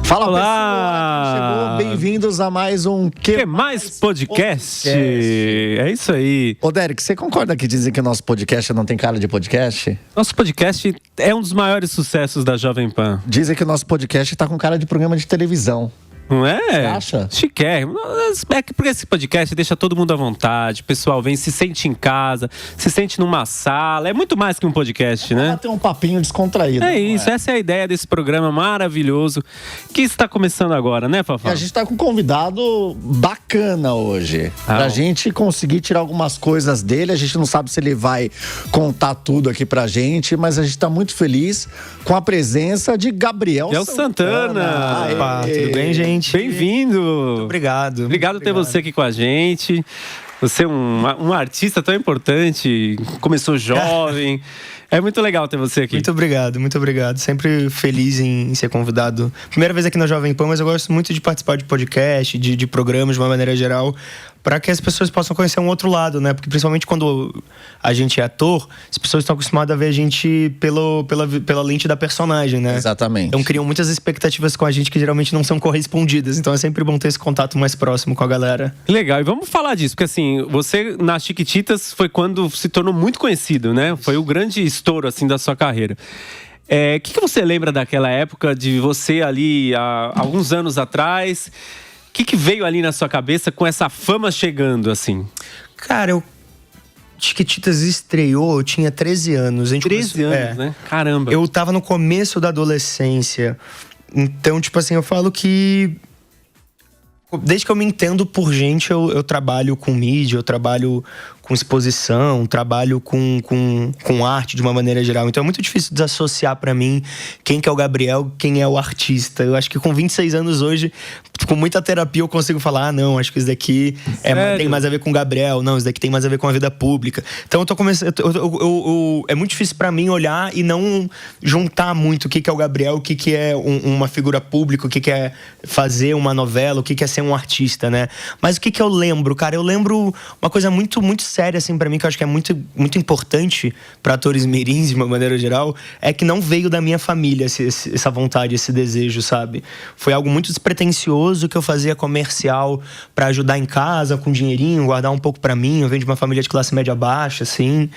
Fala, olá! Pessoal, chegou, bem-vindos a mais um Que Mais Podcast. É isso aí. Ô, Derek, você concorda que dizem que o nosso podcast não tem cara de podcast? Nosso podcast é um dos maiores sucessos da Jovem Pan. Dizem que o nosso podcast tá com cara de programa de televisão. Não é? Você acha? Chiquérrimo. É que porque esse podcast deixa todo mundo à vontade. O pessoal vem, se sente em casa, se sente numa sala. É muito mais que um podcast, né? Tem um papinho descontraído. É isso, essa é a ideia desse programa maravilhoso que está começando agora, né, Fafá? E a gente tá com um convidado bacana hoje. Pra gente conseguir tirar algumas coisas dele. A gente não sabe se ele vai contar tudo aqui pra gente, mas a gente tá muito feliz com a presença de Gabriel Santana. Opa, tudo bem, gente? Bem-vindo! Obrigado. Obrigado por ter você aqui com a gente. Você é um artista tão importante, começou jovem. É muito legal ter você aqui. Muito obrigado. Sempre feliz em ser convidado. Primeira vez aqui na Jovem Pan, mas eu gosto muito de participar de podcast, de programas de uma maneira geral, para que as pessoas possam conhecer um outro lado, né? Porque principalmente quando a gente é ator, as pessoas estão acostumadas a ver a gente pela lente da personagem, né? Exatamente. Então criam muitas expectativas com a gente que geralmente não são correspondidas. Então é sempre bom ter esse contato mais próximo com a galera. Legal, e vamos falar disso, porque assim, você nas Chiquititas foi quando se tornou muito conhecido, né? Foi o grande estouro, assim, da sua carreira. O que você lembra daquela época, de você ali, há alguns anos atrás? O que veio ali na sua cabeça com essa fama chegando, assim? Cara, Chiquititas estreou, eu tinha 13 anos. 13 anos, né? Caramba. Eu tava no começo da adolescência. Então, tipo assim, eu falo que desde que eu me entendo por gente, eu trabalho com mídia, eu trabalho com exposição, trabalho com arte de uma maneira geral. Então é muito difícil desassociar pra mim quem que é o Gabriel, quem é o artista. Eu acho que com 26 anos hoje, com muita terapia, eu consigo falar, não, acho que isso daqui tem mais a ver com o Gabriel, não, isso daqui tem mais a ver com a vida pública. Então eu tô começando, é muito difícil pra mim olhar e não juntar muito o que é o Gabriel, o que é uma figura pública, o que é fazer uma novela, o que é ser um artista, né? Mas o que eu lembro, cara? Eu lembro uma coisa muito, muito séria, assim, pra mim, que eu acho que é muito, muito importante pra atores mirins, de uma maneira geral, é que não veio da minha família essa vontade, esse desejo, sabe? Foi algo muito despretensioso que eu fazia comercial pra ajudar em casa, com dinheirinho, guardar um pouco pra mim. Eu venho de uma família de classe média baixa, assim.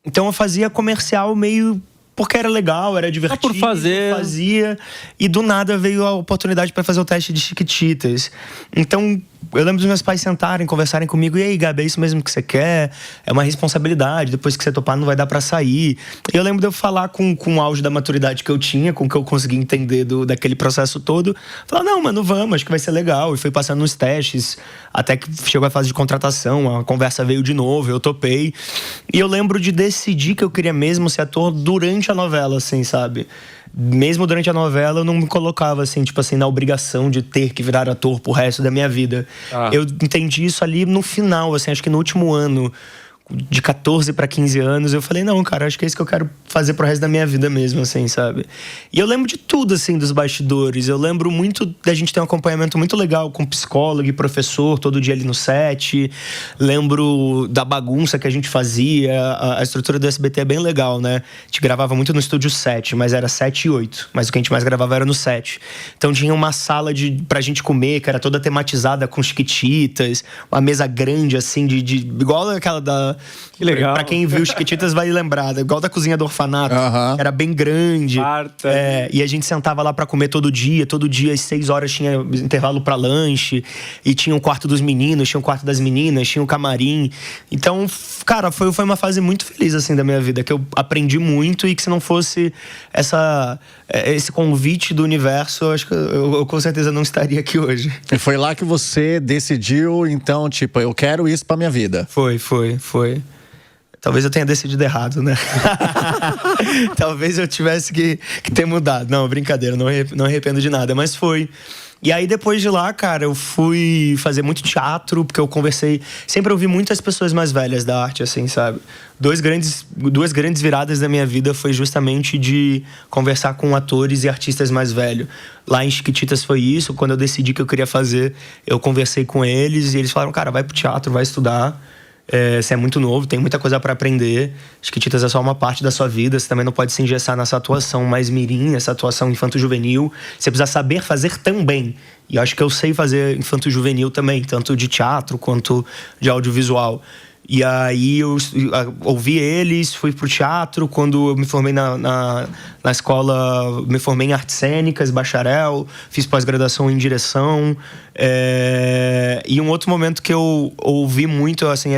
Então eu fazia comercial meio porque era legal, era divertido. Por fazer. Eu fazia. E do nada veio a oportunidade para fazer o teste de Chiquititas. Então, eu lembro dos meus pais sentarem, conversarem comigo. E aí, Gabi, é isso mesmo que você quer? É uma responsabilidade. Depois que você topar, não vai dar para sair. E eu lembro de eu falar com o auge da maturidade que eu tinha, com o que eu consegui entender daquele processo todo. Falar, não, mano, vamos, acho que vai ser legal. E fui passando nos testes, até que chegou a fase de contratação. A conversa veio de novo, eu topei. E eu lembro de decidir que eu queria mesmo ser ator durante a novela, assim, sabe? Mesmo durante a novela, eu não me colocava, assim, tipo assim, na obrigação de ter que virar ator pro resto da minha vida. Eu entendi isso ali no final, assim, acho que no último ano, de 14 para 15 anos, eu falei, não, cara, acho que é isso que eu quero fazer pro resto da minha vida mesmo, assim, sabe? E eu lembro de tudo, assim, dos bastidores. Eu lembro muito da gente ter um acompanhamento muito legal com psicólogo e professor, todo dia ali no set. Lembro da bagunça que a gente fazia. A estrutura do SBT é bem legal, né? A gente gravava muito no estúdio 7, mas era 7 e 8. Mas o que a gente mais gravava era no 7. Então tinha uma sala pra gente comer, que era toda tematizada com Chiquititas. Uma mesa grande, assim, igual aquela da... Que legal. Pra quem viu Chiquititas vai lembrar, igual da cozinha do orfanato. Era bem grande. E a gente sentava lá pra comer todo dia às 6 horas tinha intervalo pra lanche. E tinha o quarto dos meninos, tinha o quarto das meninas, tinha o camarim. Então, cara, foi uma fase muito feliz, assim, da minha vida, que eu aprendi muito. E que se não fosse esse convite do universo, eu acho que eu com certeza não estaria aqui hoje. E foi lá que você decidiu, então, tipo, eu quero isso pra minha vida. Foi. Talvez eu tenha decidido errado, né? Talvez eu tivesse que ter mudado. Não, brincadeira, não arrependo de nada, mas foi. E aí, depois de lá, cara, eu fui fazer muito teatro, porque eu conversei... Sempre ouvi muitas pessoas mais velhas da arte, assim, sabe? Duas grandes viradas da minha vida foi justamente de conversar com atores e artistas mais velhos. Lá em Chiquititas foi isso. Quando eu decidi que eu queria fazer, eu conversei com eles e eles falaram, cara, vai pro teatro, vai estudar. Você é muito novo, tem muita coisa pra aprender. Chiquititas é só uma parte da sua vida. Você também não pode se engessar nessa atuação mais mirim, essa atuação infanto-juvenil. Você precisa saber fazer também. E eu acho que eu sei fazer infanto-juvenil também, tanto de teatro quanto de audiovisual. E aí eu ouvi eles, fui pro teatro. Quando eu me formei na escola, me formei em artes cênicas, bacharel, fiz pós-graduação em direção. E um outro momento que eu ouvi muito, assim,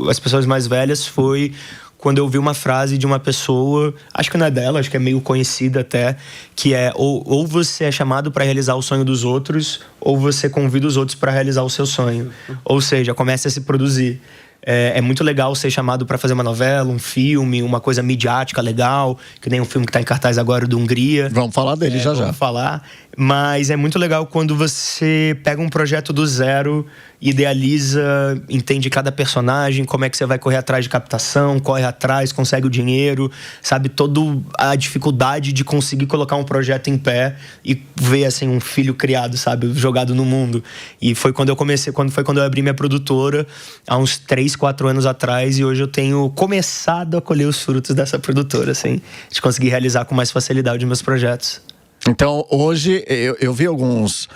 as pessoas mais velhas, foi quando eu ouvi uma frase de uma pessoa, acho que não é dela, acho que é meio conhecida até, que é: ou você é chamado para realizar o sonho dos outros, ou você convida os outros para realizar o seu sonho. Ou seja, comece a se produzir. É muito legal ser chamado para fazer uma novela, um filme, uma coisa midiática legal, que nem um filme que está em cartaz agora do Hungria. Vamos falar dele já. Vamos falar. Mas é muito legal quando você pega um projeto do zero, idealiza, entende cada personagem, como é que você vai correr atrás de captação, corre atrás, consegue o dinheiro, sabe toda a dificuldade de conseguir colocar um projeto em pé e ver, assim, um filho criado, sabe, jogado no mundo. E foi quando eu comecei, quando eu abri minha produtora, há uns 3, 4 anos atrás, e hoje eu tenho começado a colher os frutos dessa produtora, assim, de conseguir realizar com mais facilidade meus projetos. Então, hoje, eu vi alguns...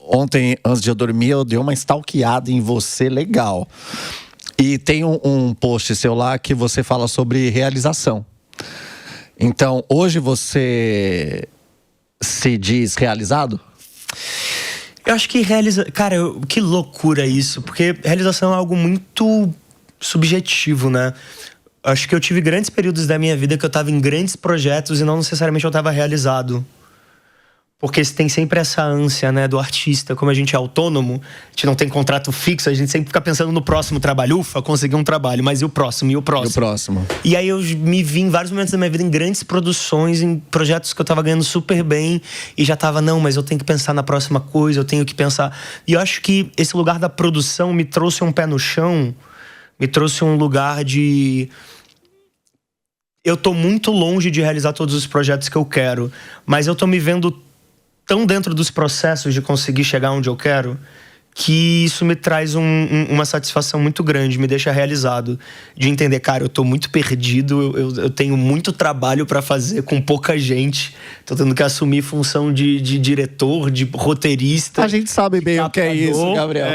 Ontem, antes de eu dormir, eu dei uma stalkeada em você legal. E tem um post seu lá que você fala sobre realização. Então, hoje você se diz realizado? Eu acho que Cara, que loucura isso. Porque realização é algo muito subjetivo, né? Acho que eu tive grandes períodos da minha vida que eu tava em grandes projetos e não necessariamente eu tava realizado. Porque tem sempre essa ânsia, né, do artista. Como a gente é autônomo, a gente não tem contrato fixo, a gente sempre fica pensando no próximo trabalho. Ufa, consegui um trabalho, mas e o próximo? E o próximo? E o próximo? E aí eu me vi em vários momentos da minha vida em grandes produções, em projetos que eu tava ganhando super bem e já tava, não, mas eu tenho que pensar na próxima coisa, eu tenho que pensar... E eu acho que esse lugar da produção me trouxe um pé no chão, me trouxe um lugar de... Eu tô muito longe de realizar todos os projetos que eu quero, mas eu tô me vendo tão dentro dos processos de conseguir chegar onde eu quero, que isso me traz uma satisfação muito grande, me deixa realizado. De entender, cara, eu tô muito perdido, eu tenho muito trabalho pra fazer com pouca gente. Tô tendo que assumir função de diretor, de roteirista. A gente sabe bem o que é isso, Gabriel.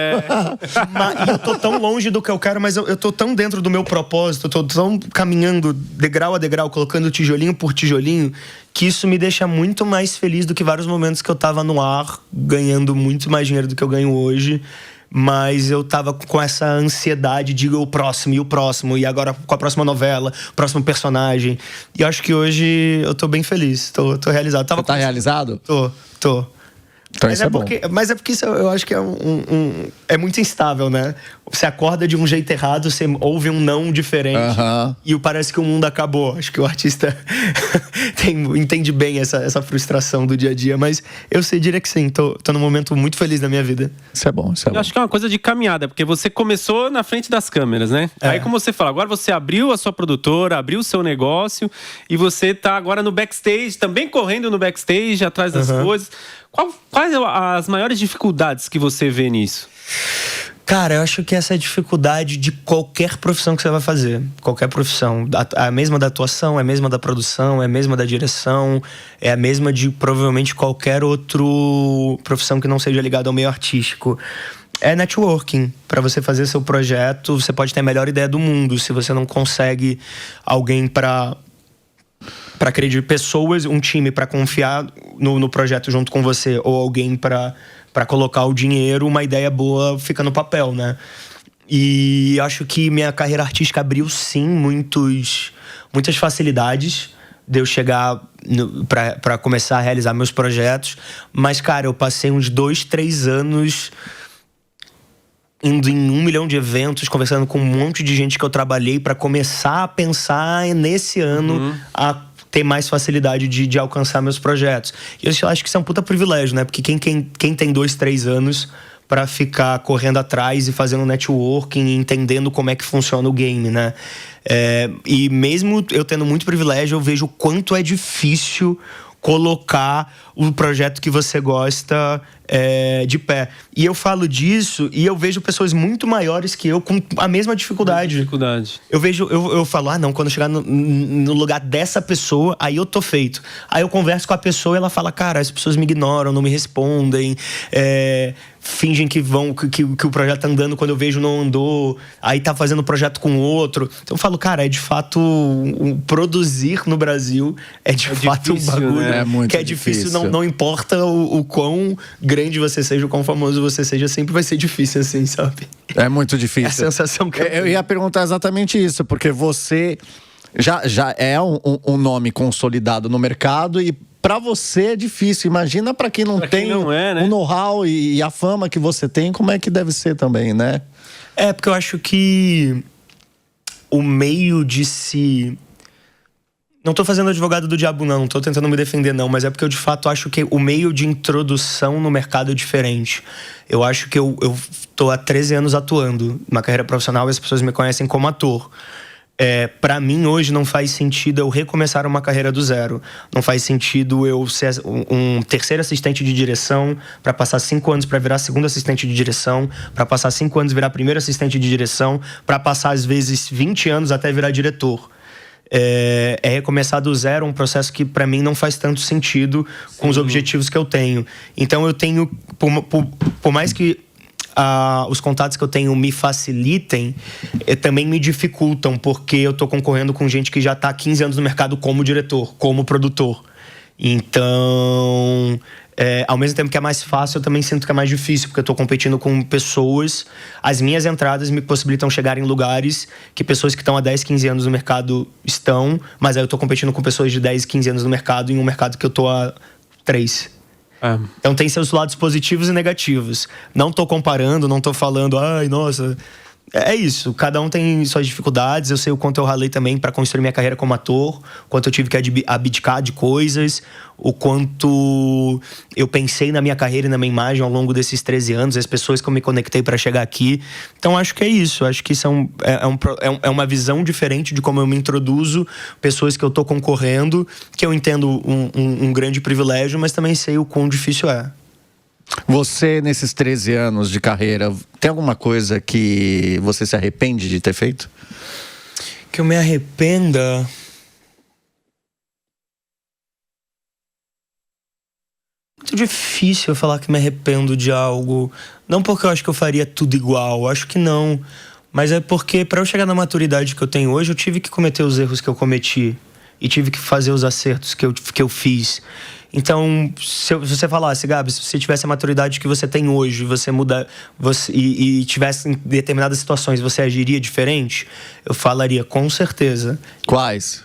E eu tô tão longe do que eu quero, mas eu tô tão dentro do meu propósito, eu tô tão caminhando degrau a degrau, colocando tijolinho por tijolinho, que isso me deixa muito mais feliz do que vários momentos que eu tava no ar, ganhando muito mais dinheiro do que eu ganho hoje. Mas eu tava com essa ansiedade de o próximo, e agora com a próxima novela, o próximo personagem. E eu acho que hoje eu tô bem feliz, tô realizado. Você tá realizado? Tô. Então isso é bom. Mas é porque isso eu acho que é é muito instável, né? Você acorda de um jeito errado, você ouve um não diferente e parece que o mundo acabou. Acho que o artista entende bem essa frustração do dia a dia, mas eu diria que sim, tô num momento muito feliz da minha vida. Isso é bom, isso é bom. Eu acho que é uma coisa de caminhada, porque você começou na frente das câmeras, né? Aí, como você fala, agora você abriu a sua produtora, abriu o seu negócio e você tá agora no backstage, também correndo no backstage, atrás das coisas. Quais as maiores dificuldades que você vê nisso? Cara, eu acho que essa é a dificuldade de qualquer profissão que você vai fazer. Qualquer profissão. A mesma da atuação, é a mesma da produção, é a mesma da direção, é a mesma de provavelmente qualquer outra profissão que não seja ligada ao meio artístico. É networking. Para você fazer seu projeto, você pode ter a melhor ideia do mundo. Se você não consegue alguém para acreditar, pessoas, um time para confiar no projeto junto com você, ou alguém para colocar o dinheiro, uma ideia boa fica no papel, né? E acho que minha carreira artística abriu, sim, muitas facilidades de eu chegar para começar a realizar meus projetos. Mas, cara, eu passei uns 2, 3 anos indo em 1 milhão de eventos, conversando com um monte de gente que eu trabalhei para começar a pensar nesse ano a ter mais facilidade de alcançar meus projetos. E eu acho que isso é um puta privilégio, né? Porque quem tem 2, 3 anos para ficar correndo atrás e fazendo networking e entendendo como é que funciona o game, né? E mesmo eu tendo muito privilégio, eu vejo o quanto é difícil colocar o projeto que você gosta de pé. E eu falo disso e eu vejo pessoas muito maiores que eu com a mesma dificuldade. Eu falo, não, quando eu chegar no lugar dessa pessoa, aí eu tô feito. Aí eu converso com a pessoa e ela fala, cara, as pessoas me ignoram, não me respondem, fingem que o projeto tá andando quando eu vejo não andou, aí tá fazendo projeto com outro. Então eu falo, cara, é de fato produzir no Brasil é de fato difícil, um bagulho, né? Muito que é difícil. Não importa o quão grande você seja, o quão famoso você seja, sempre vai ser difícil assim, sabe? É muito difícil. É a sensação que eu ia perguntar exatamente isso, porque você já é um nome consolidado no mercado e pra você é difícil. Imagina pra quem não tem né? O know-how e a fama que você tem, como é que deve ser também, né? Porque eu acho que o meio de se... Não tô fazendo advogado do diabo, não tô tentando me defender, não, mas é porque eu de fato acho que o meio de introdução no mercado é diferente. Eu acho que eu tô há 13 anos atuando na carreira profissional e as pessoas me conhecem como ator. Pra mim, hoje, não faz sentido eu recomeçar uma carreira do zero. Não faz sentido eu ser um terceiro assistente de direção para passar 5 anos para virar segundo assistente de direção, para passar 5 anos virar primeiro assistente de direção, para passar, às vezes, 20 anos até virar diretor. Recomeçar do zero um processo que, para mim, não faz tanto sentido com os objetivos que eu tenho. Então, eu tenho... Por mais que os contatos que eu tenho me facilitem, também me dificultam, porque eu tô concorrendo com gente que já tá há 15 anos no mercado como diretor, como produtor. Então, ao mesmo tempo que é mais fácil, eu também sinto que é mais difícil, porque eu tô competindo com pessoas. As minhas entradas me possibilitam chegar em lugares que pessoas que estão há 10, 15 anos no mercado estão, mas aí eu tô competindo com pessoas de 10, 15 anos no mercado, em um mercado que eu tô há 3. Então tem seus lados positivos e negativos. Não tô comparando, não tô falando, ai, nossa... É isso, cada um tem suas dificuldades. Eu sei o quanto eu ralei também para construir minha carreira como ator, o quanto eu tive que abdicar de coisas, o quanto eu pensei na minha carreira e na minha imagem ao longo desses 13 anos, as pessoas que eu me conectei para chegar aqui. Então acho que é isso, acho que é uma visão diferente de como eu me introduzo, pessoas que eu tô concorrendo, que eu entendo um grande privilégio, mas também sei o quão difícil é. Você, nesses 13 anos de carreira, tem alguma coisa que você se arrepende de ter feito? Que eu me arrependa? Muito difícil eu falar que me arrependo de algo. Não porque eu acho que eu faria tudo igual, acho que não. Mas é porque, para eu chegar na maturidade que eu tenho hoje, eu tive que cometer os erros que eu cometi. E tive que fazer os acertos que eu fiz. Então, se você falasse, Gabi, se você tivesse a maturidade que você tem hoje, você e tivesse em determinadas situações, você agiria diferente? Eu falaria, com certeza. Quais?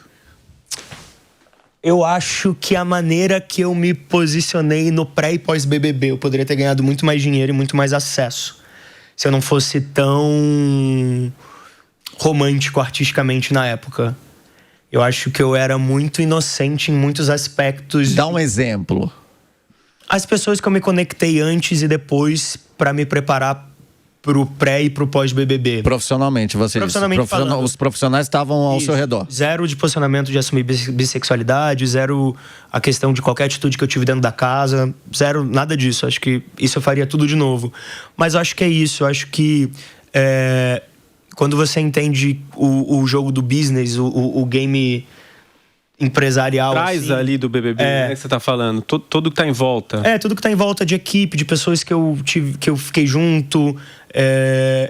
Eu acho que a maneira que eu me posicionei no pré e pós-BBB, eu poderia ter ganhado muito mais dinheiro e muito mais acesso. Se eu não fosse tão romântico artisticamente na época. Eu acho que eu era muito inocente em muitos aspectos. Dá um exemplo. As pessoas que eu me conectei antes e depois para me preparar pro pré e pro pós-BBB. Profissionalmente, você disse. Os profissionais estavam ao seu redor. Zero de posicionamento de assumir bissexualidade, zero a questão de qualquer atitude que eu tive dentro da casa, zero nada disso. Acho que isso eu faria tudo de novo. Mas eu acho que é isso. Eu acho que... quando você entende o jogo do business, o game empresarial... Traz assim, ali do BBB, né, que você tá falando. Tudo que tá em volta. Tudo que tá em volta de equipe, de pessoas que eu fiquei junto.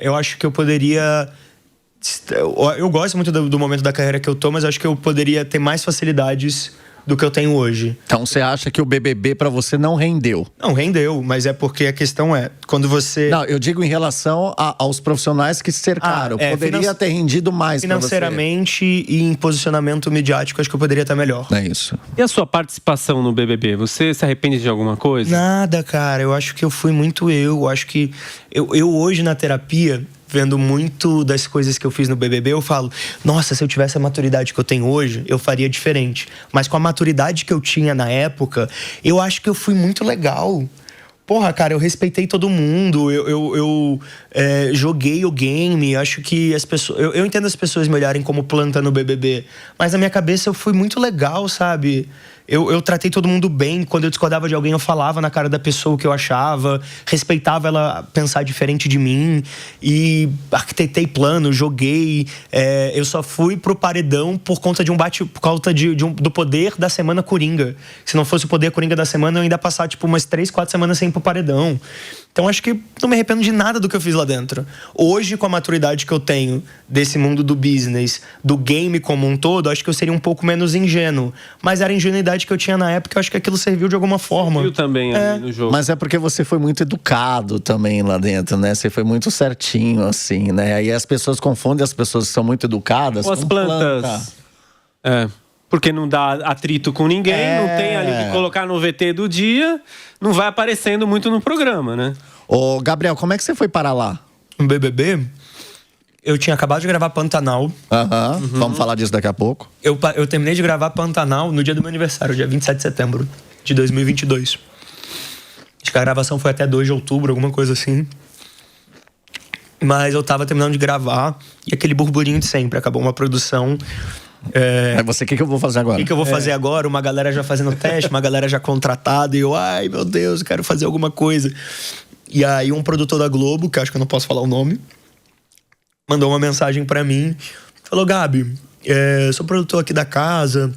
Eu acho que eu poderia... Eu gosto muito do momento da carreira que eu tô, mas acho que eu poderia ter mais facilidades do que eu tenho hoje. Então você acha que o BBB pra você não rendeu? Não, rendeu, mas é porque a questão é, quando você... Não, eu digo em relação aos profissionais que se cercaram. Poderia ter rendido mais pra você. Financeiramente e em posicionamento midiático, acho que eu poderia estar melhor. É isso. E a sua participação no BBB? Você se arrepende de alguma coisa? Nada, cara. Eu acho que eu fui muito eu. Acho que eu hoje na terapia... vendo muito das coisas que eu fiz no BBB, eu falo, nossa, se eu tivesse a maturidade que eu tenho hoje, eu faria diferente. Mas com a maturidade que eu tinha na época, eu acho que eu fui muito legal. Porra, cara, eu respeitei todo mundo, eu joguei o game, acho que as pessoas... Eu entendo as pessoas me olharem como planta no BBB, mas na minha cabeça eu fui muito legal, sabe? Eu tratei todo mundo bem. Quando eu discordava de alguém, eu falava na cara da pessoa o que eu achava. Respeitava ela pensar diferente de mim. E arquitetei plano, joguei. Eu só fui pro paredão por conta de por conta do poder da semana Coringa. Se não fosse o poder Coringa da semana, eu ainda ia passar, tipo, umas 3, 4 semanas sem ir pro paredão. Então, acho que não me arrependo de nada do que eu fiz lá dentro. Hoje, com a maturidade que eu tenho desse mundo do business, do game como um todo, acho que eu seria um pouco menos ingênuo. Mas era a ingenuidade que eu tinha na época, eu acho que aquilo serviu de alguma forma. Serviu também ali no jogo. Mas é porque você foi muito educado também lá dentro, né? Você foi muito certinho, assim, né? Aí as pessoas confundem as pessoas que são muito educadas com as plantas. Porque não dá atrito com ninguém, não tem ali que colocar no VT do dia, não vai aparecendo muito no programa, né? Ô, Gabriel, como é que você foi parar lá? No BBB, eu tinha acabado de gravar Pantanal. Vamos falar disso daqui a pouco. Eu terminei de gravar Pantanal no dia do meu aniversário, dia 27 de setembro de 2022. Acho que a gravação foi até 2 de outubro, alguma coisa assim. Mas eu tava terminando de gravar e aquele burburinho de sempre. Acabou uma produção... Aí você, o que eu vou fazer agora? O que eu vou fazer agora? Uma galera já fazendo teste, uma galera já contratada. E eu, ai meu Deus, eu quero fazer alguma coisa. E aí um produtor da Globo, que acho que eu não posso falar o nome, mandou uma mensagem pra mim. Falou, Gabi, sou produtor aqui da casa.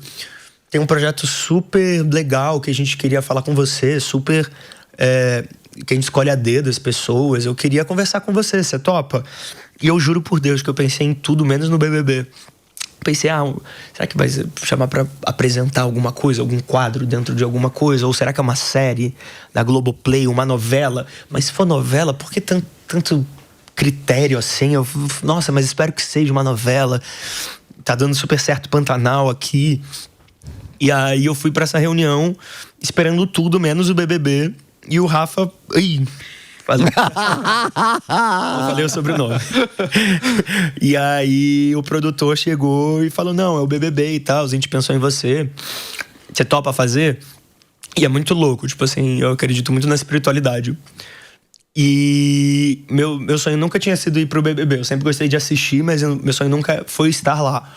Tem um projeto super legal que a gente queria falar com você. Super... que a gente escolhe a dedo as pessoas. Eu queria conversar com você topa? E eu juro por Deus que eu pensei em tudo menos no BBB. Pensei, será que vai chamar pra apresentar alguma coisa, algum quadro dentro de alguma coisa? Ou será que é uma série da Globoplay, uma novela? Mas se for novela, por que tanto critério assim? Nossa, mas espero que seja uma novela. Tá dando super certo Pantanal aqui. E aí eu fui pra essa reunião esperando tudo menos o BBB. E o Rafa... Não falei o sobrenome. E aí o produtor chegou e falou, não, é o BBB e tal, a gente pensou em você. Você topa fazer? E é muito louco, tipo assim, eu acredito muito na espiritualidade. E meu sonho nunca tinha sido ir pro BBB. Eu sempre gostei de assistir, mas meu sonho nunca foi estar lá.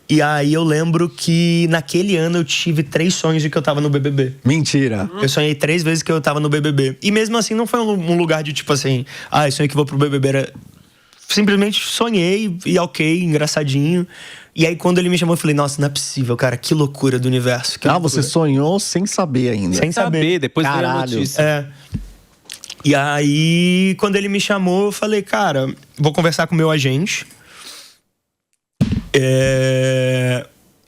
E aí eu lembro que naquele ano eu tive 3 sonhos de que eu tava no BBB. Mentira. Eu sonhei 3 vezes que eu tava no BBB. E mesmo assim não foi um lugar de tipo assim, eu sonhei que vou pro BBB. Era... Simplesmente sonhei e ok, engraçadinho. E aí quando ele me chamou eu falei, nossa, não é possível, cara, que loucura do universo. Você sonhou sem saber ainda. Sem saber, depois veio a notícia. E aí quando ele me chamou eu falei, cara, vou conversar com o meu agente.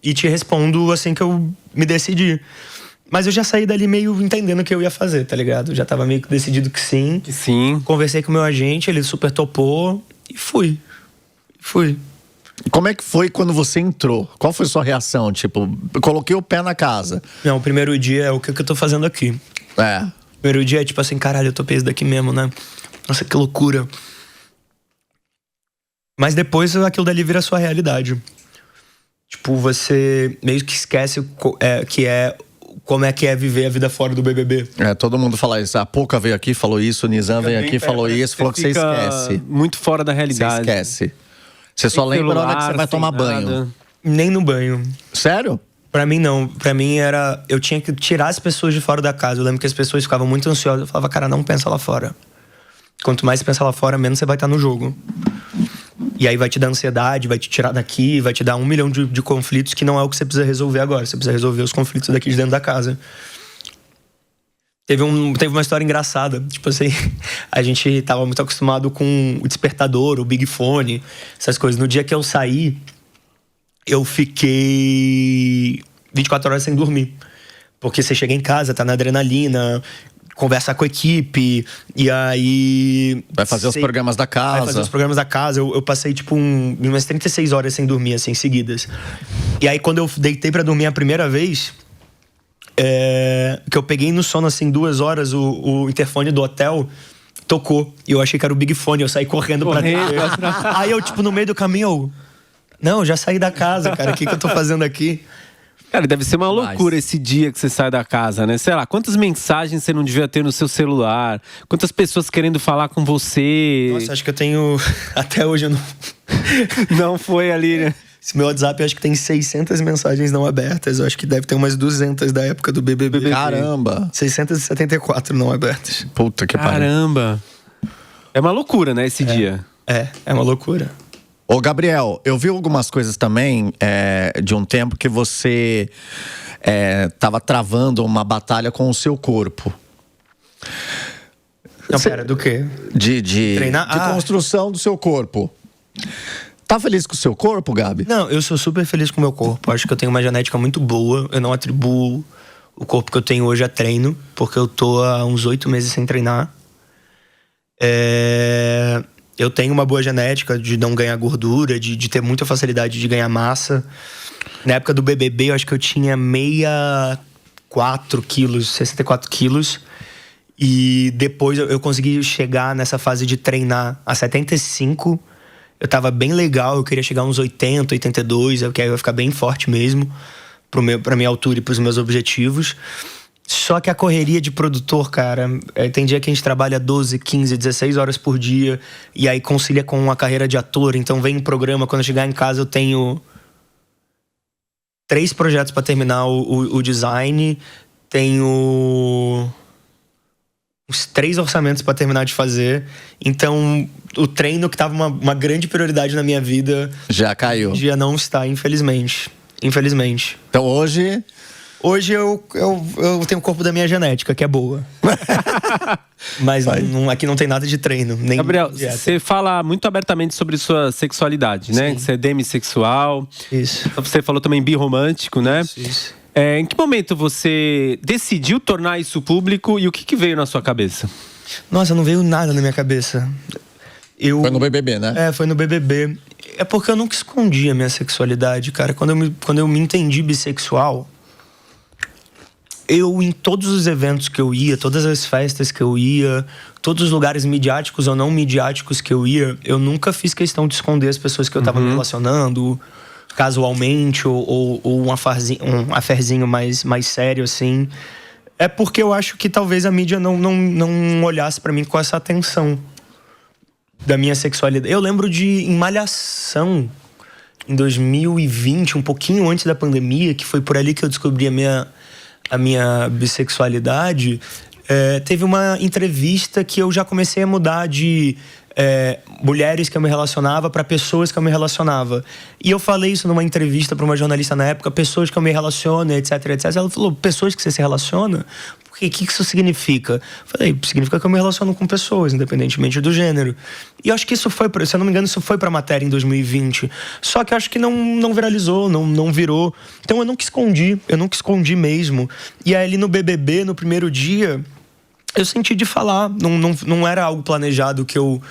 E te respondo assim que eu me decidi. Mas eu já saí dali meio entendendo o que eu ia fazer, tá ligado? Já tava meio que decidido que sim. Que sim. Conversei com o meu agente, ele super topou e fui. Como é que foi quando você entrou? Qual foi a sua reação? Tipo, coloquei o pé na casa. Não, o primeiro dia é o que eu tô fazendo aqui. O primeiro dia é tipo assim, caralho, eu topei isso daqui mesmo, né? Nossa, que loucura. Mas depois aquilo dali vira a sua realidade. Tipo, você meio que esquece como é que é viver a vida fora do BBB. Todo mundo fala isso. A Poca veio aqui, falou isso. O Nizam veio aqui, falou isso. Falou que você esquece. Muito fora da realidade. Você esquece. Você só lembra na hora que você vai tomar banho. Nem no banho. Sério? Pra mim, não. Pra mim, eu tinha que tirar as pessoas de fora da casa. Eu lembro que as pessoas ficavam muito ansiosas. Eu falava, cara, não pensa lá fora. Quanto mais você pensa lá fora, menos você vai estar no jogo. E aí vai te dar ansiedade, vai te tirar daqui, vai te dar 1 milhão de conflitos que não é o que você precisa resolver agora. Você precisa resolver os conflitos daqui de dentro da casa. Teve uma história engraçada. Tipo assim, a gente tava muito acostumado com o despertador, o Big Fone, essas coisas. No dia que eu saí, eu fiquei 24 horas sem dormir. Porque você chega em casa, tá na adrenalina, conversar com a equipe, e aí... Vai fazer os programas da casa. Vai fazer os programas da casa. Eu passei, tipo, umas 36 horas sem dormir, assim, seguidas. E aí, quando eu deitei pra dormir a primeira vez, que eu peguei no sono, assim, 2 horas, o interfone do hotel tocou. E eu achei que era o Big Fone, eu saí correndo pra dentro. Aí eu, tipo, no meio do caminho, não, já saí da casa, cara, o que eu tô fazendo aqui? Cara, deve ser uma loucura esse dia que você sai da casa, né? Sei lá, quantas mensagens você não devia ter no seu celular? Quantas pessoas querendo falar com você? Nossa, acho que eu tenho... Até hoje eu não... Não foi ali, né? Esse meu WhatsApp, eu acho que tem 600 mensagens não abertas. Eu acho que deve ter umas 200 da época do BBB. Caramba! 674 não abertas. Puta que pariu. Caramba! É uma loucura, né, esse dia? É uma loucura. Ô, Gabriel, eu vi algumas coisas também de um tempo que você tava travando uma batalha com o seu corpo. Não, pera, do quê? De Treinar? De construção do seu corpo. Tá feliz com o seu corpo, Gabi? Não, eu sou super feliz com o meu corpo. Acho que eu tenho uma genética muito boa. Eu não atribuo o corpo que eu tenho hoje a treino, porque eu tô há uns 8 meses sem treinar. Eu tenho uma boa genética de não ganhar gordura, de ter muita facilidade de ganhar massa. Na época do BBB, eu acho que eu tinha 64 quilos, 64 quilos. E depois eu consegui chegar nessa fase de treinar a 75. Eu tava bem legal, eu queria chegar a uns 80, 82, que aí eu ia ficar bem forte mesmo, pra minha altura e pros meus objetivos. Só que a correria de produtor, cara, tem dia que a gente trabalha 12, 15, 16 horas por dia, e aí concilia com a carreira de ator, então vem um programa, quando eu chegar em casa eu tenho 3 projetos pra terminar o design, tenho uns 3 orçamentos pra terminar de fazer. Então, o treino que tava uma grande prioridade na minha vida já caiu. Já não está, infelizmente. Infelizmente. Então hoje eu tenho o corpo da minha genética, que é boa. Mas aqui não tem nada de treino. Nem Gabriel, você fala muito abertamente sobre sua sexualidade, né? Que você é demissexual. Isso. Você falou também birromântico, né? Isso. Em que momento você decidiu tornar isso público e o que veio na sua cabeça? Nossa, não veio nada na minha cabeça. Foi no BBB, né? Foi no BBB. É porque eu nunca escondi a minha sexualidade, cara. Quando eu me entendi bissexual, em todos os eventos que eu ia, todas as festas que eu ia, todos os lugares midiáticos ou não midiáticos que eu ia, eu nunca fiz questão de esconder as pessoas que eu tava me relacionando casualmente ou um aferzinho mais sério, assim. É porque eu acho que talvez a mídia não olhasse pra mim com essa atenção da minha sexualidade. Eu lembro em Malhação, em 2020, um pouquinho antes da pandemia, que foi por ali que eu descobri a minha bissexualidade. Teve uma entrevista que eu já comecei a mudar de mulheres que eu me relacionava para pessoas que eu me relacionava. E eu falei isso numa entrevista para uma jornalista na época, pessoas que eu me relaciono, etc, etc. Ela falou, pessoas que você se relaciona? O que isso significa? Eu falei, significa que eu me relaciono com pessoas, independentemente do gênero. E eu acho que isso foi, se eu não me engano, isso foi pra matéria em 2020. Só que eu acho que não viralizou, não virou. Então eu nunca escondi mesmo. E aí ali no BBB, no primeiro dia, eu senti de falar. Não era algo planejado que eu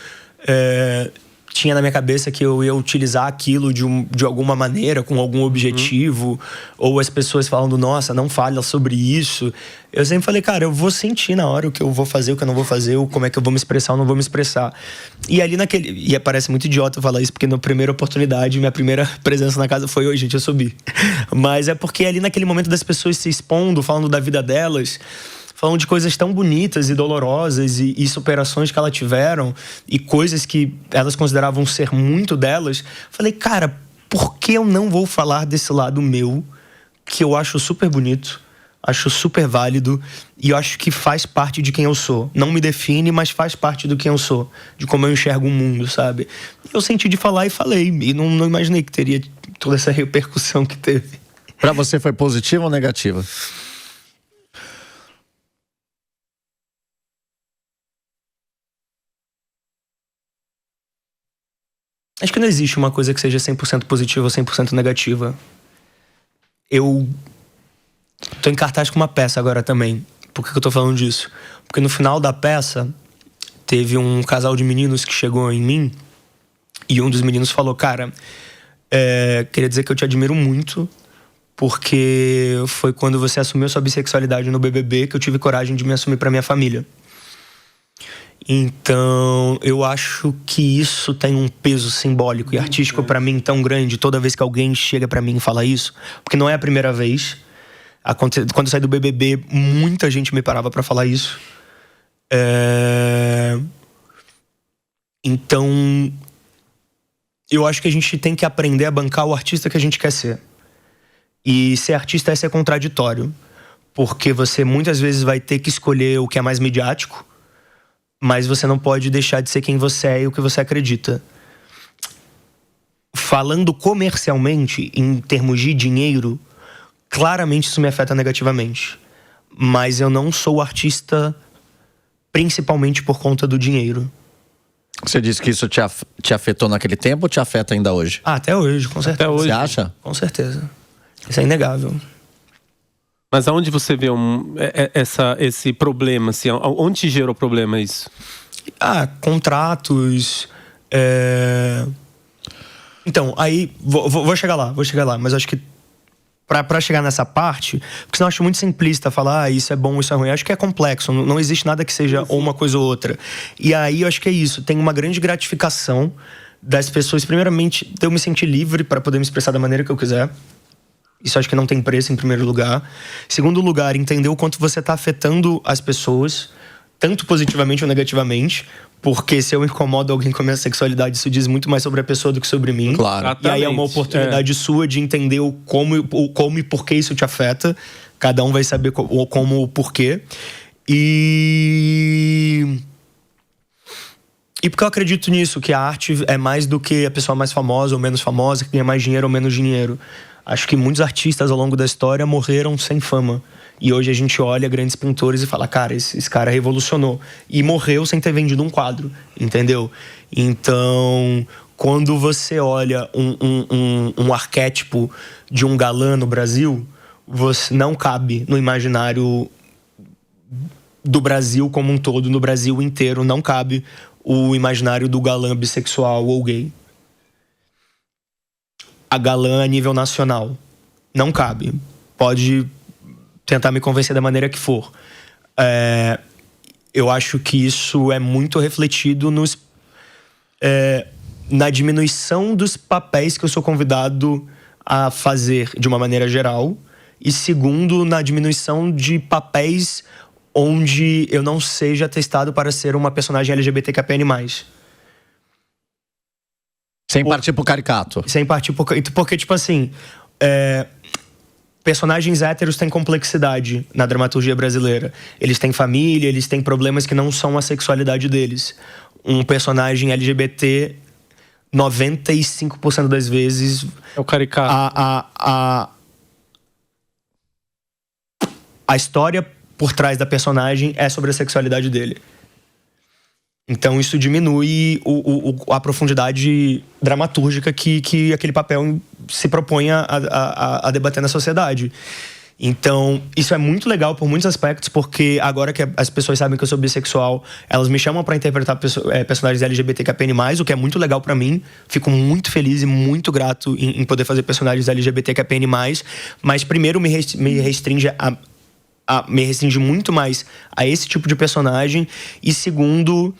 tinha na minha cabeça que eu ia utilizar aquilo de alguma maneira, com algum objetivo, ou as pessoas falando, nossa, não fala sobre isso. Eu sempre falei, cara, eu vou sentir na hora o que eu vou fazer, o que eu não vou fazer, como é que eu vou me expressar ou não vou me expressar. E ali e parece muito idiota falar isso, porque na primeira oportunidade, minha primeira presença na casa foi, oi, gente, eu subi. Mas é porque ali naquele momento das pessoas se expondo, falando da vida delas, falando de coisas tão bonitas e dolorosas e superações que elas tiveram e coisas que elas consideravam ser muito delas. Falei, cara, por que eu não vou falar desse lado meu, que eu acho super bonito, acho super válido e eu acho que faz parte de quem eu sou. Não me define, mas faz parte do quem eu sou, de como eu enxergo o mundo, sabe? Eu senti de falar e falei, e não imaginei que teria toda essa repercussão que teve. Pra você foi positiva ou negativa? Acho que não existe uma coisa que seja 100% positiva ou 100% negativa. Eu tô em cartaz com uma peça agora também. Por que eu tô falando disso? Porque no final da peça, teve um casal de meninos que chegou em mim e um dos meninos falou, cara, queria dizer que eu te admiro muito, porque foi quando você assumiu sua bissexualidade no BBB que eu tive coragem de me assumir pra minha família. Então, eu acho que isso tem um peso simbólico e artístico pra mim tão grande toda vez que alguém chega pra mim e fala isso. Porque não é a primeira vez. Quando eu saí do BBB, muita gente me parava pra falar isso. Então, eu acho que a gente tem que aprender a bancar o artista que a gente quer ser. E ser artista é ser contraditório. Porque você muitas vezes vai ter que escolher o que é mais midiático, mas você não pode deixar de ser quem você é e o que você acredita. Falando comercialmente, em termos de dinheiro, claramente isso me afeta negativamente. Mas eu não sou artista principalmente por conta do dinheiro. Você disse que isso te afetou naquele tempo ou te afeta ainda hoje? Até hoje, com certeza. Até hoje. Você acha? Com certeza. Isso é inegável. Mas aonde você vê esse problema? Assim, onde te gerou problema isso? Contratos. Então, aí. Vou chegar lá, mas acho que pra chegar nessa parte, porque senão eu acho muito simplista falar isso é bom, isso é ruim. Eu acho que é complexo, não existe nada que seja ou uma coisa ou outra. E aí eu acho que é isso, tem uma grande gratificação das pessoas, primeiramente, de eu me sentir livre para poder me expressar da maneira que eu quiser. Isso acho que não tem preço, em primeiro lugar. Segundo lugar, entender o quanto você tá afetando as pessoas, tanto positivamente ou negativamente. Porque se eu incomodo alguém com a minha sexualidade, isso diz muito mais sobre a pessoa do que sobre mim. Claro. E aí é uma oportunidade sua de entender o como e por que isso te afeta. Cada um vai saber como, o porquê. E porque eu acredito nisso, que a arte é mais do que a pessoa mais famosa ou menos famosa, que ganha mais dinheiro ou menos dinheiro. Acho que muitos artistas ao longo da história morreram sem fama. E hoje a gente olha grandes pintores e fala, cara, esse cara revolucionou. E morreu sem ter vendido um quadro, entendeu? Então, quando você olha um arquétipo de um galã no Brasil, você não cabe no imaginário do Brasil como um todo, no Brasil inteiro, não cabe o imaginário do galã bissexual ou gay. A galã a nível nacional. Não cabe. Pode tentar me convencer da maneira que for. Eu acho que isso é muito refletido na diminuição dos papéis que eu sou convidado a fazer de uma maneira geral. E segundo, na diminuição de papéis onde eu não seja testado para ser uma personagem LGBTQIA+. Sem partir pro caricato. Sem partir porque tipo assim, personagens héteros têm complexidade na dramaturgia brasileira. Eles têm família, eles têm problemas que não são a sexualidade deles. Um personagem LGBT, 95% das vezes... É o caricato. A história por trás da personagem é sobre a sexualidade dele. Então isso diminui a profundidade dramatúrgica que aquele papel se propõe a debater na sociedade. Então isso é muito legal por muitos aspectos, porque agora que as pessoas sabem que eu sou bissexual, elas me chamam para interpretar personagens LGBTQIA+, o que é muito legal para mim. Fico muito feliz e muito grato em poder fazer personagens LGBTQIA+, mas primeiro me restringe muito mais a esse tipo de personagem, e segundo...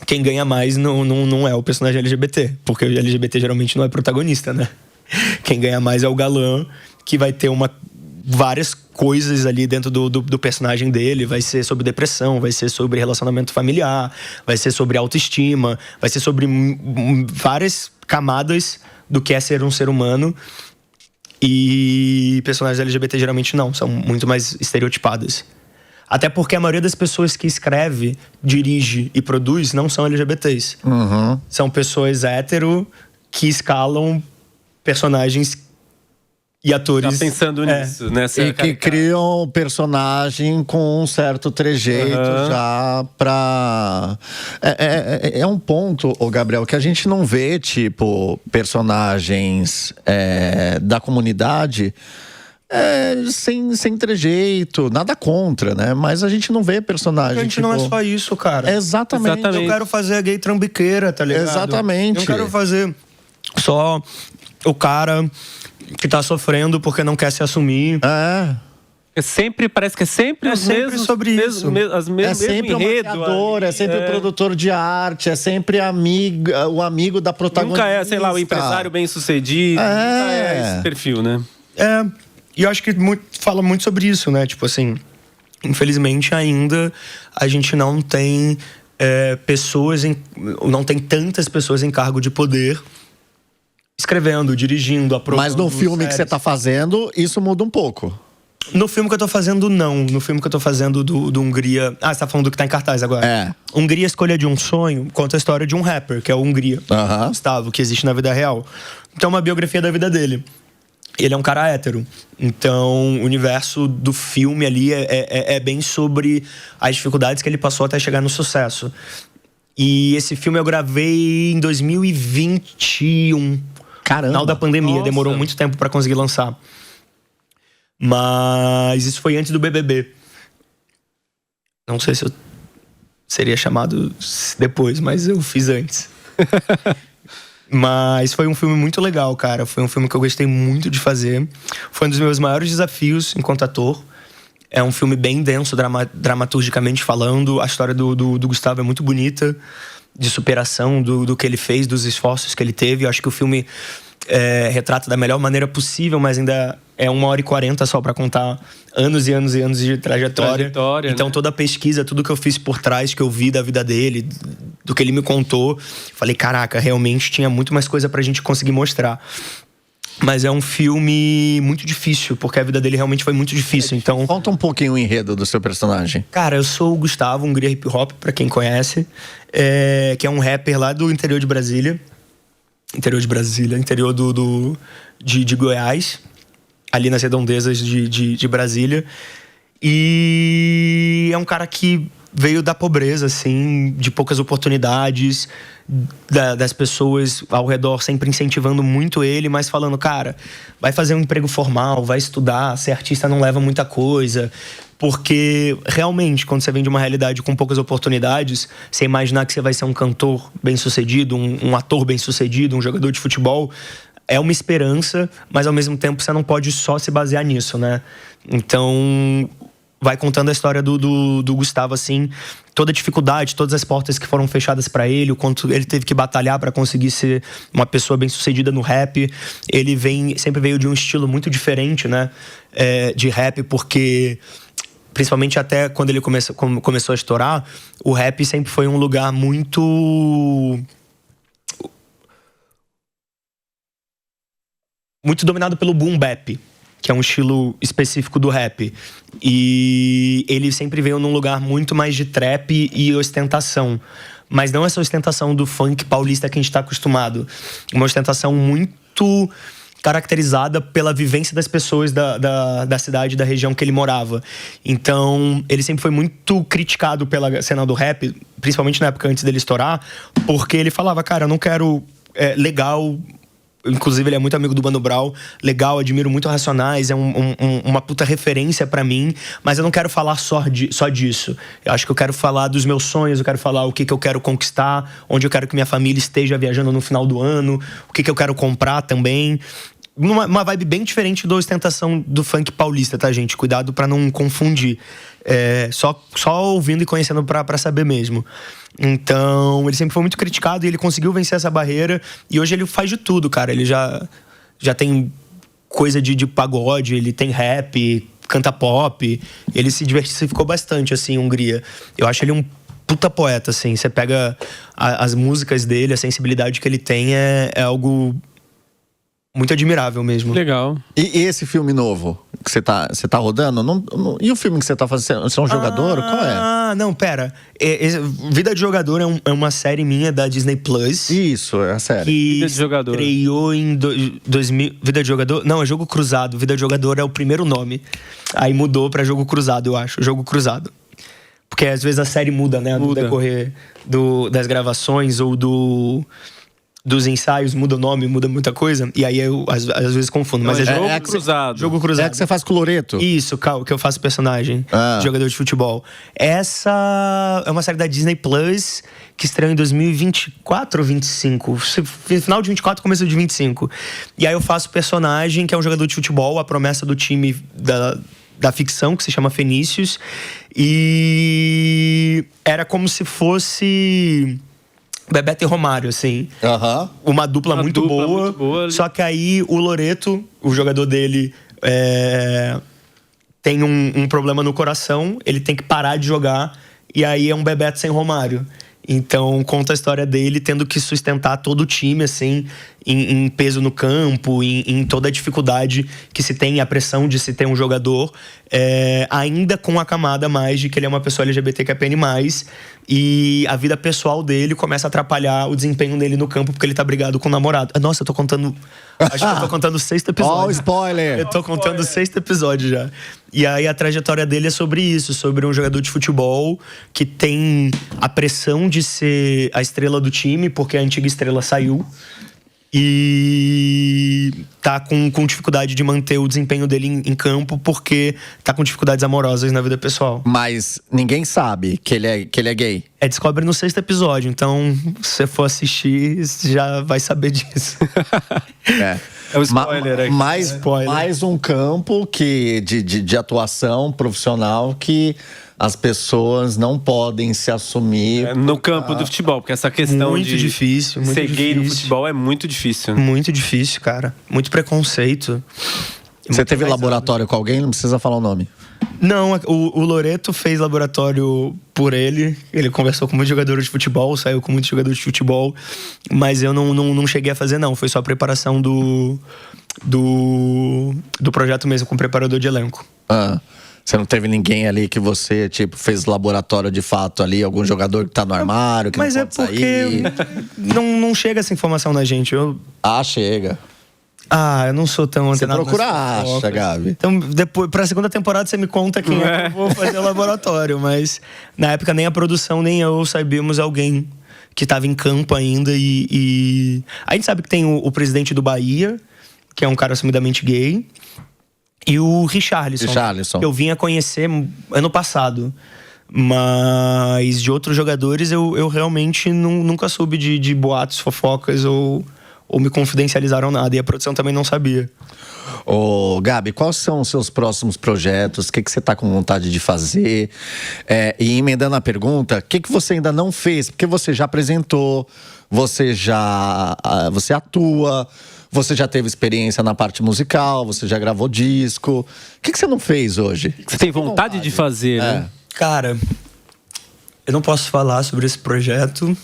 quem ganha mais não é o personagem LGBT, porque o LGBT geralmente não é protagonista, né? Quem ganha mais é o galã, que vai ter várias coisas ali dentro do personagem dele. Vai ser sobre depressão, vai ser sobre relacionamento familiar, vai ser sobre autoestima, vai ser sobre várias camadas do que é ser um ser humano. E personagens LGBT geralmente não, são muito mais estereotipadas. Até porque a maioria das pessoas que escreve, dirige e produz não são LGBTs. Uhum. São pessoas hétero que escalam personagens e atores... Tá pensando nisso, né? E que criam um personagem com um certo trejeito já pra... É um ponto, Gabriel, que a gente não vê, tipo, personagens da comunidade... sem trejeito, nada contra, né? Mas a gente não vê personagem. A gente não é só isso, cara. Exatamente. Eu quero fazer a gay trambiqueira, tá ligado? Exatamente. Eu não quero fazer só o cara que tá sofrendo porque não quer se assumir. Parece que é sempre os sempre mesmos, sobre isso. É sempre o maquiador, é sempre o produtor de arte, é sempre o amigo da protagonista. Nunca é, sei lá, o empresário bem-sucedido. Nunca é esse perfil, né? E eu acho que fala muito sobre isso, né? Tipo assim, infelizmente ainda a gente não tem não tem tantas pessoas em cargo de poder escrevendo, dirigindo, aprovando. Mas no filme que você tá fazendo, isso muda um pouco. No filme que eu tô fazendo, não. No filme que eu tô fazendo do Hungria... Ah, você tá falando do que tá em cartaz agora. Hungria, Escolha de um Sonho, conta a história de um rapper, que é o Hungria. Gustavo, que existe na vida real. Então é uma biografia da vida dele. Ele é um cara hétero. Então, o universo do filme ali é bem sobre as dificuldades que ele passou até chegar no sucesso. E esse filme eu gravei em 2021. Caramba! Final da pandemia. Nossa. Demorou muito tempo pra conseguir lançar. Mas isso foi antes do BBB. Não sei se eu seria chamado depois, mas eu fiz antes. Mas foi um filme muito legal, cara. Foi um filme que eu gostei muito de fazer. Foi um dos meus maiores desafios enquanto ator. É um filme bem denso, dramaturgicamente falando. A história do Gustavo é muito bonita, de superação do que ele fez, dos esforços que ele teve. Eu acho que o filme retrata da melhor maneira possível, mas ainda é 1h40 só pra contar anos e anos e anos de trajetória. Então, né? Toda a pesquisa, tudo que eu fiz por trás, que eu vi da vida dele, do que ele me contou, falei, caraca, realmente tinha muito mais coisa pra gente conseguir mostrar. Mas é um filme muito difícil, porque a vida dele realmente foi muito difícil. Então, conta um pouquinho o enredo do seu personagem. Cara, eu sou o Gustavo, Hungria Hip Hop, pra quem conhece, que é um rapper lá do interior de Brasília. Interior de Goiás, ali nas redondezas de Brasília. E é um cara que veio da pobreza, assim, de poucas oportunidades, das pessoas ao redor sempre incentivando muito ele, mas falando, cara, vai fazer um emprego formal, vai estudar, ser artista não leva muita coisa. Porque, realmente, quando você vem de uma realidade com poucas oportunidades, você imaginar que você vai ser um cantor bem-sucedido, um ator bem-sucedido, um jogador de futebol, é uma esperança, mas ao mesmo tempo você não pode só se basear nisso, né? Então, vai contando a história do Gustavo, assim, toda a dificuldade, todas as portas que foram fechadas pra ele, o quanto ele teve que batalhar pra conseguir ser uma pessoa bem-sucedida no rap. Ele sempre veio de um estilo muito diferente, né? De rap, porque... Principalmente até quando ele começou a estourar, o rap sempre foi um lugar muito dominado pelo boom bap, que é um estilo específico do rap. E ele sempre veio num lugar muito mais de trap e ostentação. Mas não essa ostentação do funk paulista que a gente tá acostumado. Uma ostentação muito caracterizada pela vivência das pessoas da cidade, da região que ele morava. Então, ele sempre foi muito criticado pela cena do rap, principalmente na época antes dele estourar, porque ele falava, cara, eu não quero legal... Inclusive, ele é muito amigo do Mano Brown. Legal, admiro muito Racionais. É uma puta referência pra mim. Mas eu não quero falar só disso. Eu acho que eu quero falar dos meus sonhos. Eu quero falar o que eu quero conquistar. Onde eu quero que minha família esteja viajando no final do ano. O que eu quero comprar também. Uma vibe bem diferente da ostentação do funk paulista, tá, gente? Cuidado pra não confundir. Só ouvindo e conhecendo pra saber mesmo. Então, ele sempre foi muito criticado e ele conseguiu vencer essa barreira. E hoje ele faz de tudo, cara. Ele já tem coisa de pagode, ele tem rap, canta pop. Ele se diversificou bastante, assim, em Hungria. Eu acho ele um puta poeta, assim. Você pega as músicas dele, a sensibilidade que ele tem é algo muito admirável mesmo. Legal. E esse filme novo que você tá rodando? E o filme que você tá fazendo? Você é um jogador? Qual é? Ah, não, pera. Vida de Jogador é uma série minha da Disney Plus. Isso, é a série. Que Vida de Jogador. Estreou em 2000... Vida de Jogador? Não, é Jogo Cruzado. Vida de Jogador é o primeiro nome. Aí mudou pra Jogo Cruzado, eu acho. Jogo Cruzado. Porque às vezes a série muda, né? No decorrer das gravações ou dos ensaios, muda o nome, muda muita coisa. E aí eu, às vezes, confundo. Mas Jogo Cruzado. Jogo Cruzado. É que você faz com o Loreto? Isso, que eu faço personagem de jogador de futebol. Essa é uma série da Disney Plus que estreou em 2024 ou 25. Final de 24, começo de 25. E aí eu faço personagem que é um jogador de futebol, a promessa do time da ficção, que se chama Fenícios. E era como se fosse Bebeto e Romário, assim. Uma dupla muito boa. Só que aí o Loreto, o jogador dele, tem um problema no coração. Ele tem que parar de jogar. E aí é um Bebeto sem Romário. Então, conta a história dele tendo que sustentar todo o time, assim, em peso no campo, em toda a dificuldade que se tem, a pressão de se ter um jogador, ainda com a camada mais de que ele é uma pessoa LGBTQIAPN+, e a vida pessoal dele começa a atrapalhar o desempenho dele no campo porque ele tá brigado com o namorado. Nossa, eu tô contando... Acho que eu tô contando o 6º episódio. Ó, o spoiler! Eu tô contando o 6º episódio já. E aí a trajetória dele é sobre isso, sobre um jogador de futebol que tem a pressão de ser a estrela do time, porque a antiga estrela saiu. E tá com dificuldade de manter o desempenho dele em campo, porque tá com dificuldades amorosas na vida pessoal. Mas ninguém sabe que ele é gay. Descobre no 6º episódio, então se você for assistir, já vai saber disso. É o spoiler aqui. Mais um campo de atuação profissional que as pessoas não podem se assumir. No campo do futebol, porque essa questão muito de difícil, muito ser gay no difícil. futebol é muito difícil. Né? Muito difícil, cara. Muito preconceito. Você teve laboratório com alguém? Não precisa falar o nome. Não, o Loreto fez laboratório por ele. Ele conversou com muitos jogadores de futebol, saiu com muitos jogadores de futebol. Mas eu não cheguei a fazer, não. Foi só a preparação do projeto mesmo, com o preparador de elenco. Você não teve ninguém ali que você, fez laboratório de fato ali? Algum jogador que tá no armário, que mas não pode sair? Mas é porque não chega essa informação na gente. Chega. Eu não sou tão antenado. Você procura, Gabi. Então, depois, pra segunda temporada, você me conta quem é que eu vou fazer o laboratório. Mas, na época, nem a produção, nem eu sabíamos alguém que tava em campo ainda. E... A gente sabe que tem o presidente do Bahia, que é um cara assumidamente gay. E o Richarlison. Que eu vim a conhecer ano passado. Mas de outros jogadores, eu realmente nunca soube de boatos, fofocas ou me confidencializaram nada. E a produção também não sabia. Ô, Gabi, quais são os seus próximos projetos? O que você tá com vontade de fazer? E emendando a pergunta, o que você ainda não fez? Porque você já apresentou, você atua, você já teve experiência na parte musical, você já gravou disco. O que você não fez hoje? Você tem vontade de fazer, né? Cara, eu não posso falar sobre esse projeto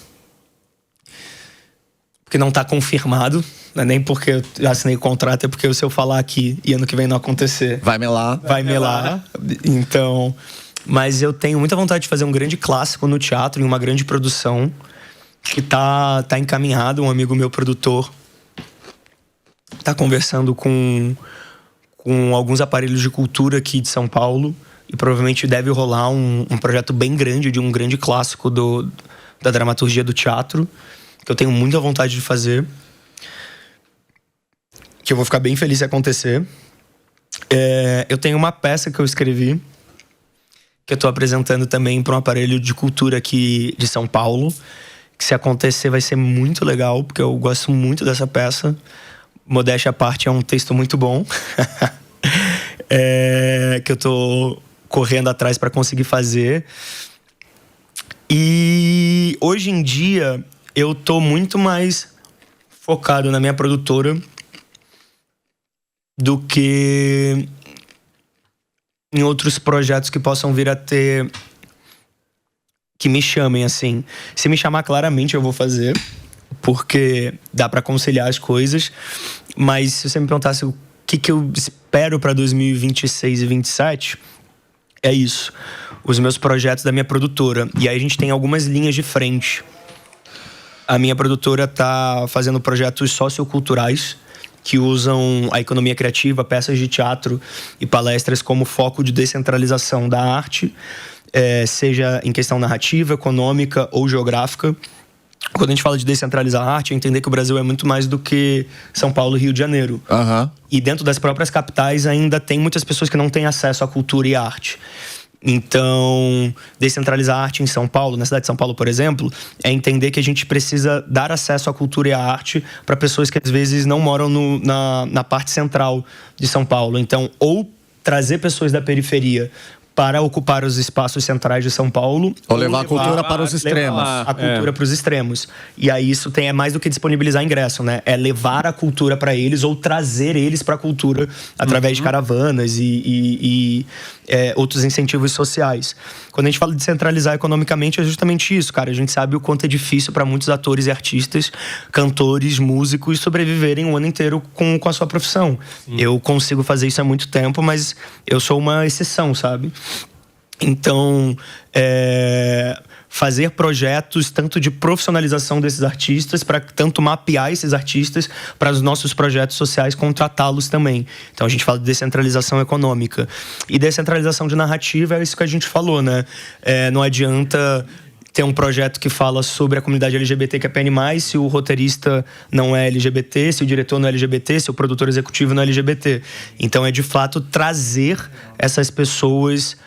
porque não tá confirmado. Não é nem porque eu já assinei o contrato, é porque se eu falar aqui e ano que vem não acontecer... Vai melar. Vai melar. Então... Mas eu tenho muita vontade de fazer um grande clássico no teatro, em uma grande produção, que tá encaminhado. Um amigo meu, produtor, tá conversando com alguns aparelhos de cultura aqui de São Paulo, e provavelmente deve rolar um projeto bem grande, de um grande clássico da dramaturgia do teatro, que eu tenho muita vontade de fazer, que eu vou ficar bem feliz se acontecer. Eu tenho uma peça que eu escrevi, que eu tô apresentando também para um aparelho de cultura aqui de São Paulo, que se acontecer vai ser muito legal, porque eu gosto muito dessa peça. Modéstia à parte, é um texto muito bom. Que eu tô correndo atrás para conseguir fazer. E hoje em dia eu tô muito mais focado na minha produtora do que em outros projetos que possam vir a ter, que me chamem, assim. Se me chamar, claramente eu vou fazer, porque dá pra conciliar as coisas. Mas se você me perguntasse o que eu espero pra 2026 e 2027, é isso. Os meus projetos da minha produtora. E aí a gente tem algumas linhas de frente. A minha produtora tá fazendo projetos socioculturais que usam a economia criativa, peças de teatro e palestras como foco de descentralização da arte, seja em questão narrativa, econômica ou geográfica. Quando a gente fala de descentralizar a arte, é entender que o Brasil é muito mais do que São Paulo e Rio de Janeiro. E dentro das próprias capitais ainda tem muitas pessoas que não têm acesso à cultura e à arte. Então, descentralizar a arte em São Paulo, na cidade de São Paulo, por exemplo, é entender que a gente precisa dar acesso à cultura e à arte para pessoas que às vezes não moram na parte central de São Paulo. Então, ou trazer pessoas da periferia para ocupar os espaços centrais de São Paulo. Ou levar a cultura para os extremos. A cultura para os extremos. E aí isso é mais do que disponibilizar ingresso, né? É levar a cultura para eles ou trazer eles para a cultura através de caravanas e outros incentivos sociais. Quando a gente fala de centralizar economicamente, é justamente isso, cara. A gente sabe o quanto é difícil para muitos atores e artistas, cantores, músicos, sobreviverem o ano inteiro com a sua profissão. Eu consigo fazer isso há muito tempo, mas eu sou uma exceção, sabe? Então, fazer projetos tanto de profissionalização desses artistas, para tanto mapear esses artistas para os nossos projetos sociais, contratá-los também. Então a gente fala de descentralização econômica. E descentralização de narrativa é isso que a gente falou, né? Não adianta ter um projeto que fala sobre a comunidade LGBTQIA+, se o roteirista não é LGBT, se o diretor não é LGBT, se o produtor executivo não é LGBT. Então é de fato trazer essas pessoas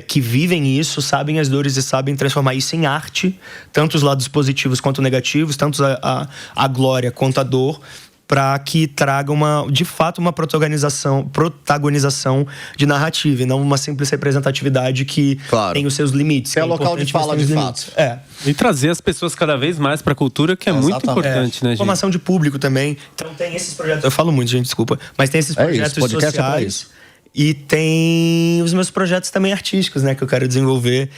que vivem isso, sabem as dores e sabem transformar isso em arte, tanto os lados positivos quanto negativos, tanto a glória quanto a dor, para que traga de fato uma protagonização de narrativa e não uma simples representatividade que tem os seus limites. É o local de fala, de fato. E trazer as pessoas cada vez mais para a cultura, que é muito importante, né, gente? Formação de público também. Então tem esses projetos. Eu falo muito, gente, desculpa. Mas tem esses projetos sociais. E tem os meus projetos também artísticos, né? Que eu quero desenvolver,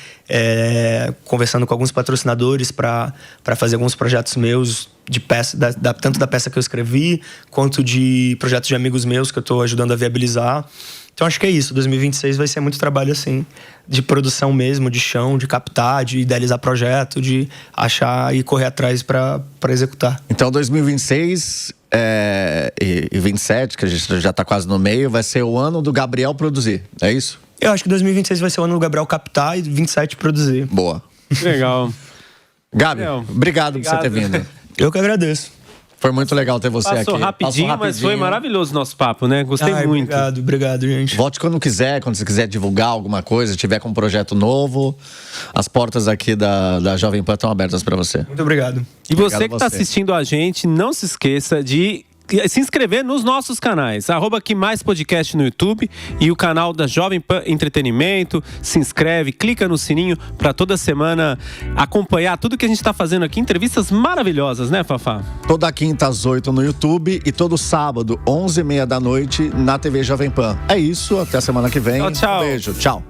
conversando com alguns patrocinadores para fazer alguns projetos meus de peça, tanto da peça que eu escrevi, quanto de projetos de amigos meus que eu estou ajudando a viabilizar. Então acho que é isso, 2026 vai ser muito trabalho assim, de produção mesmo, de chão, de captar, de idealizar projeto, de achar e correr atrás para executar. Então 2026 e 27, que a gente já tá quase no meio, vai ser o ano do Gabriel produzir, é isso? Eu acho que 2026 vai ser o ano do Gabriel captar e 27 produzir. Boa. Legal. Gabi, obrigado por você ter vindo. Eu que agradeço. Foi muito legal ter você aqui. Passou rapidinho, mas foi maravilhoso o nosso papo, né? Gostei muito. Obrigado, gente. Volte quando você quiser divulgar alguma coisa, tiver com um projeto novo, as portas aqui da Jovem Pan estão abertas para você. Muito obrigado. E você que está assistindo a gente, não se esqueça de se inscrever nos nossos canais, @QueMaisPodcast no YouTube e o canal da Jovem Pan Entretenimento. Se inscreve, clica no sininho para toda semana acompanhar tudo que a gente está fazendo aqui. Entrevistas maravilhosas, né, Fafá? Toda quinta às 8 no YouTube e todo sábado, 11h30 da noite, na TV Jovem Pan. É isso, até a semana que vem. Tchau. Um beijo, tchau.